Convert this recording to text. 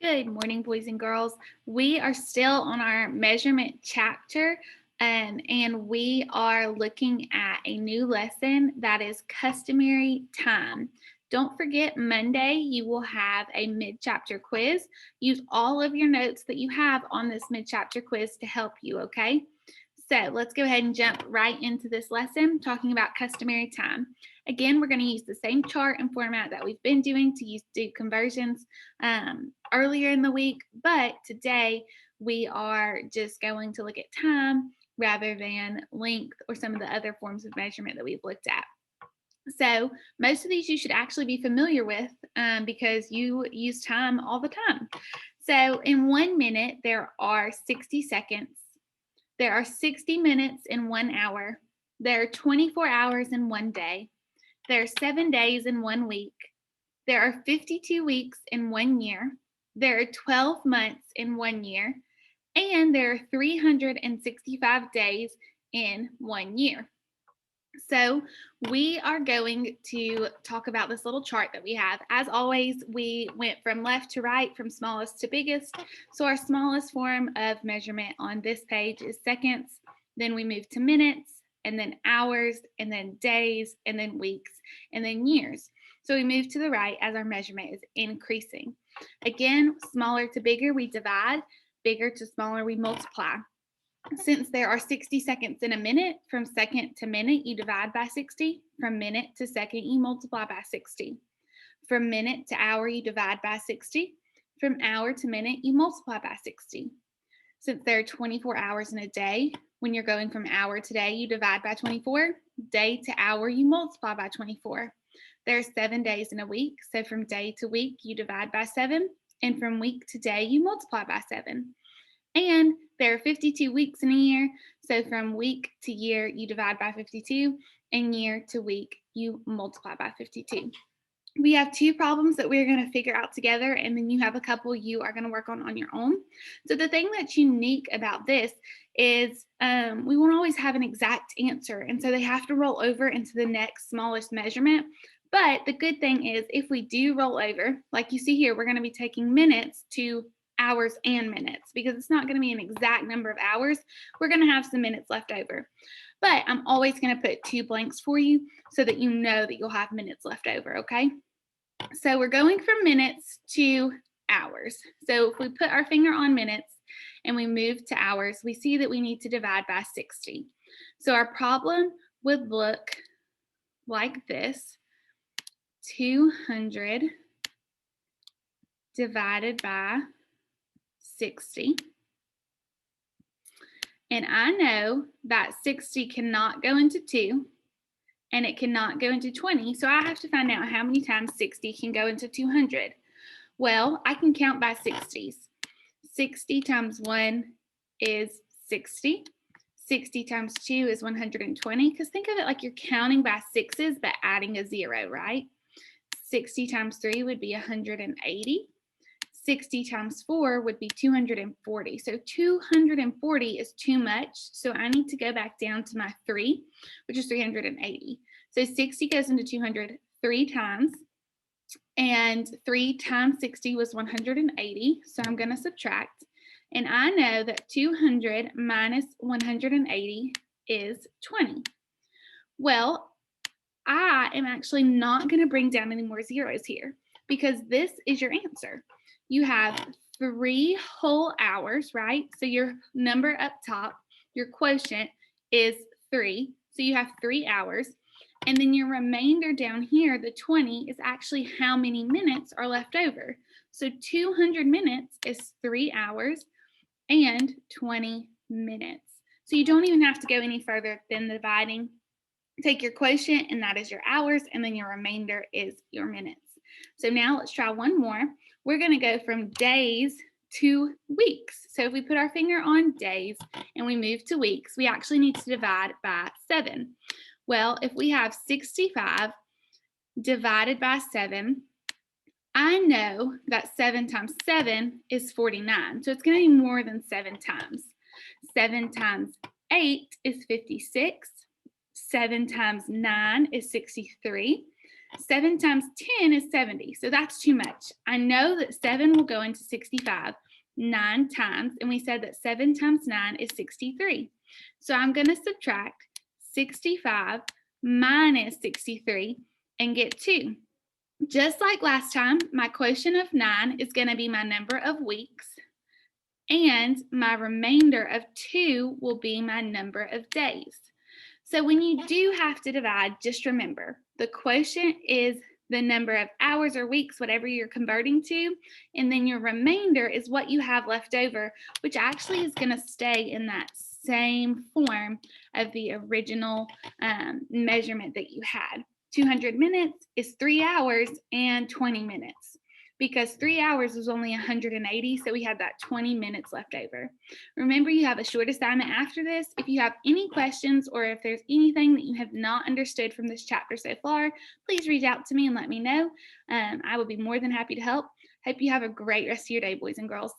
Good morning, boys and girls. We are still on our measurement chapter, and we are looking at a new lesson that is customary time. Don't forget, Monday you will have a mid-chapter quiz. Use all of your notes that you have on this mid-chapter quiz to help you, okay? So let's go ahead and jump right into this lesson talking about customary time. Again, we're going to use the same chart and format that we've been doing to do conversions earlier in the week, but today we are just going to look at time rather than length or some of the other forms of measurement that we've looked at. So most of these you should actually be familiar with because you use time all the time. So in 1 minute, there are 60 seconds. There are 60 minutes in 1 hour. There are 24 hours in 1 day. There are 7 days in 1 week. There are 52 weeks in 1 year. There are 12 months in 1 year. And there are 365 days in 1 year. So we are going to talk about this little chart that we have. As always, we went from left to right, from smallest to biggest. So our smallest form of measurement on this page is seconds. Then we move to minutes, and then hours, and then days, and then weeks, and then years. So we move to the right as our measurement is increasing. Again, smaller to bigger, we divide. Bigger to smaller, we multiply. Since there are 60 seconds in a minute, from second to minute, you divide by 60. From minute to second, you multiply by 60. From minute to hour, you divide by 60. From hour to minute, you multiply by 60. Since there are 24 hours in a day, when you're going from hour to day, you divide by 24. Day to hour, you multiply by 24. There are 7 days in a week, so from day to week, you divide by 7. And from week to day, you multiply by 7. And there are 52 weeks in a year. So from week to year, you divide by 52, and year to week, you multiply by 52. We have 2 problems that we're going to figure out together, and then you have a couple you are going to work on your own. So the thing that's unique about this is we won't always have an exact answer, and so they have to roll over into the next smallest measurement. But the good thing is if we do roll over, like you see here, we're going to be taking minutes to hours and minutes because it's not going to be an exact number of hours. We're going to have some minutes left over. But I'm always going to put 2 blanks for you so that you know that you'll have minutes left over, okay? So we're going from minutes to hours. So if we put our finger on minutes and we move to hours, we see that we need to divide by 60. So our problem would look like this: 200 divided by 60. And I know that 60 cannot go into 2 and it cannot go into 20. So I have to find out how many times 60 can go into 200. Well, I can count by 60s. 60 times 1 is 60. 60 times 2 is 120. Because think of it like you're counting by 6s but adding a 0, right? 60 times 3 would be 180. 60 times 4 would be 240. So 240 is too much. So I need to go back down to my 3, which is 380. So 60 goes into 200 3 times. And 3 times 60 was 180. So I'm going to subtract. And I know that 200 minus 180 is 20. Well, I am actually not going to bring down any more zeros here because this is your answer. You have 3 whole hours, right? So your number up top, your quotient is 3. So you have 3 hours. And then your remainder down here, the 20, is actually how many minutes are left over. So 200 minutes is 3 hours and 20 minutes. So you don't even have to go any further than the dividing. Take your quotient, and that is your hours, and then your remainder is your minutes. So now let's try one more. We're going to go from days to weeks. So if we put our finger on days and we move to weeks, we actually need to divide by 7. Well, if we have 65 divided by 7, I know that 7 times 7 is 49. So it's going to be more than 7 times. 7 times 8 is 56. 7 times 9 is 63. 7 times 10 is 70. So that's too much. I know that 7 will go into 65 9 times, and we said that 7 times 9 is 63. So I'm going to subtract 65 minus 63 and get 2. Just like last time, my quotient of 9 is going to be my number of weeks, and my remainder of 2 will be my number of days. So when you do have to divide, just remember the quotient is the number of hours or weeks, whatever you're converting to, and then your remainder is what you have left over, which actually is going to stay in that same form of the original measurement that you had. 200 minutes is 3 hours and 20 minutes because 3 hours was only 180, so we had that 20 minutes left over. Remember, you have a short assignment after this. If you have any questions or if there's anything that you have not understood from this chapter so far, please reach out to me and let me know. I will be more than happy to help. Hope you have a great rest of your day, boys and girls.